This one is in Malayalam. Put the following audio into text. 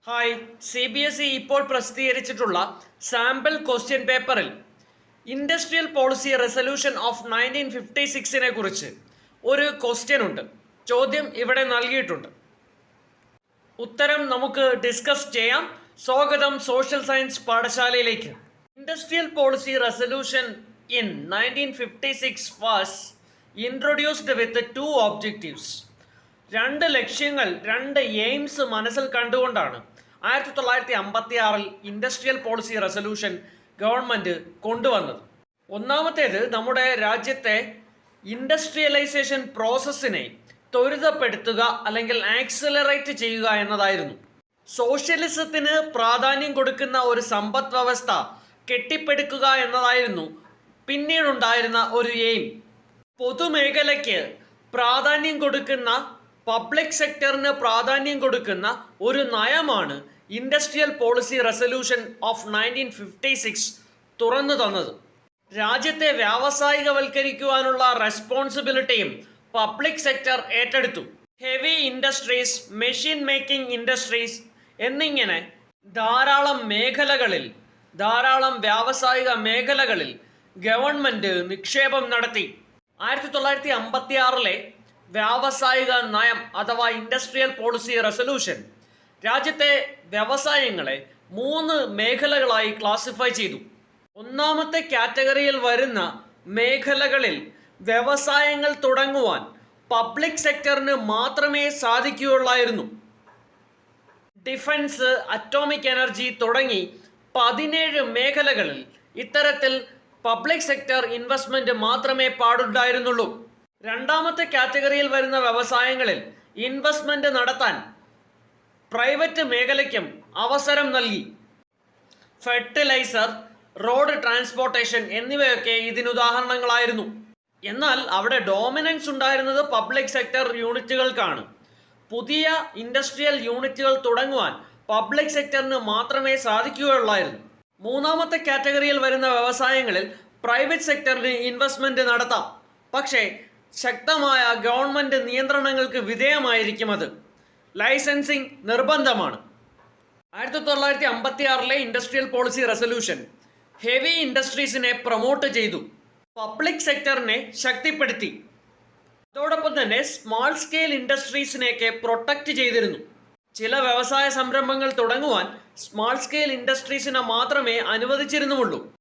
ഹായ്, CBSE ഇപ്പോൾ പ്രസിദ്ധീകരിച്ചിട്ടുള്ള സാമ്പിൾ ക്വസ്റ്റ്യൻ പേപ്പറിൽ ഇൻഡസ്ട്രിയൽ പോളിസി റെസൊല്യൂഷൻ ഓഫ് 1956 കുറിച്ച് ഒരു ക്വസ്റ്റ്യൻ ഉണ്ട്. ചോദ്യം ഇവിടെ നൽകിയിട്ടുണ്ട്. ഉത്തരം നമുക്ക് ഡിസ്കസ് ചെയ്യാം. സ്വാഗതം സോഷ്യൽ സയൻസ് പാഠശാലയിലേക്ക്. Industrial policy resolution in 1956 was introduced with 2 objectives. രണ്ട് ലക്ഷ്യങ്ങൾ, രണ്ട് എയിംസ് മനസ്സിൽ കണ്ടുകൊണ്ടാണ് 1956 ഇൻഡസ്ട്രിയൽ പോളിസി റെസൊല്യൂഷൻ ഗവൺമെൻറ് കൊണ്ടുവന്നത്. ഒന്നാമത്തേത് നമ്മുടെ രാജ്യത്തെ ഇൻഡസ്ട്രിയലൈസേഷൻ പ്രോസസ്സിനെ ത്വരിതപ്പെടുത്തുക അല്ലെങ്കിൽ ആക്സിലറേറ്റ് ചെയ്യുക എന്നതായിരുന്നു. സോഷ്യലിസത്തിന് പ്രാധാന്യം കൊടുക്കുന്ന ഒരു സമ്പദ് വ്യവസ്ഥ കെട്ടിപ്പടുക്കുക എന്നതായിരുന്നു പിന്നീടുണ്ടായിരുന്ന ഒരു എയിം. പൊതുമേഖലയ്ക്ക് പ്രാധാന്യം കൊടുക്കുന്ന, പബ്ലിക് സെക്ടറിന് പ്രാധാന്യം കൊടുക്കുന്ന ഒരു നയമാണ് ഇൻഡസ്ട്രിയൽ പോളിസി റെസൊല്യൂഷൻ ഓഫ് 1956 തുറന്നു തന്നത്. രാജ്യത്തെ വ്യാവസായികവൽക്കരിക്കുവാനുള്ള റെസ്പോൺസിബിലിറ്റിയും പബ്ലിക് സെക്ടർ ഏറ്റെടുത്തു. Heavy industries, machine making industries എന്നിങ്ങനെ ധാരാളം വ്യാവസായിക മേഖലകളിൽ ഗവൺമെൻറ് നിക്ഷേപം നടത്തി. 1956 വ്യാവസായിക നയം അഥവാ ഇൻഡസ്ട്രിയൽ പോളിസി റെസൊല്യൂഷൻ രാജ്യത്തെ വ്യവസായങ്ങളെ 3 മേഖലകളായി ക്ലാസിഫൈ ചെയ്തു. ഒന്നാമത്തെ കാറ്റഗറിയിൽ വരുന്ന മേഖലകളിൽ വ്യവസായങ്ങൾ തുടങ്ങുവാൻ പബ്ലിക് സെക്ടറിന് മാത്രമേ സാധിക്കുകയുള്ളായിരുന്നു. ഡിഫൻസ്, അറ്റോമിക് എനർജി തുടങ്ങി 17 മേഖലകളിൽ ഇത്തരത്തിൽ പബ്ലിക് സെക്ടർ ഇൻവെസ്റ്റ്മെന്റ് മാത്രമേ പാടുണ്ടായിരുന്നുള്ളൂ. രണ്ടാമത്തെ കാറ്റഗറിയിൽ വരുന്ന വ്യവസായങ്ങളിൽ ഇൻവെസ്റ്റ്മെന്റ് നടത്താൻ പ്രൈവറ്റ് മേഖലയ്ക്കും അവസരം നൽകി. ഫെർട്ടിലൈസർ, റോഡ് ട്രാൻസ്പോർട്ടേഷൻ എന്നിവയൊക്കെ ഇതിനുദാഹരണങ്ങളായിരുന്നു. എന്നാൽ അവിടെ ഡോമിനൻസ് ഉണ്ടായിരുന്നത് പബ്ലിക് സെക്ടർ യൂണിറ്റുകൾക്കാണ്. പുതിയ ഇൻഡസ്ട്രിയൽ യൂണിറ്റുകൾ തുടങ്ങുവാൻ പബ്ലിക് സെക്ടറിന് മാത്രമേ സാധിക്കുകയുള്ളായിരുന്നു. മൂന്നാമത്തെ കാറ്റഗറിയിൽ വരുന്ന വ്യവസായങ്ങളിൽ പ്രൈവറ്റ് സെക്ടറിന് ഇൻവെസ്റ്റ്മെന്റ് നടത്താം, പക്ഷേ ശക്തമായ ഗവൺമെൻറ് നിയന്ത്രണങ്ങൾക്ക് വിധേയമായിരിക്കും. അത് ലൈസൻസിങ് നിർബന്ധമാണ്. 1956 ഇൻഡസ്ട്രിയൽ പോളിസി റെസൊല്യൂഷൻ ഹെവി ഇൻഡസ്ട്രീസിനെ പ്രൊമോട്ട് ചെയ്തു, പബ്ലിക് സെക്ടറിനെ ശക്തിപ്പെടുത്തി. അതോടൊപ്പം തന്നെ സ്മാൾ സ്കെയിൽ ഇൻഡസ്ട്രീസിനെയൊക്കെ പ്രൊട്ടക്റ്റ് ചെയ്തിരുന്നു. ചില വ്യവസായ സംരംഭങ്ങൾ തുടങ്ങുവാൻ സ്മാൾ സ്കെയിൽ ഇൻഡസ്ട്രീസിനെ മാത്രമേ അനുവദിച്ചിരുന്നുള്ളൂ.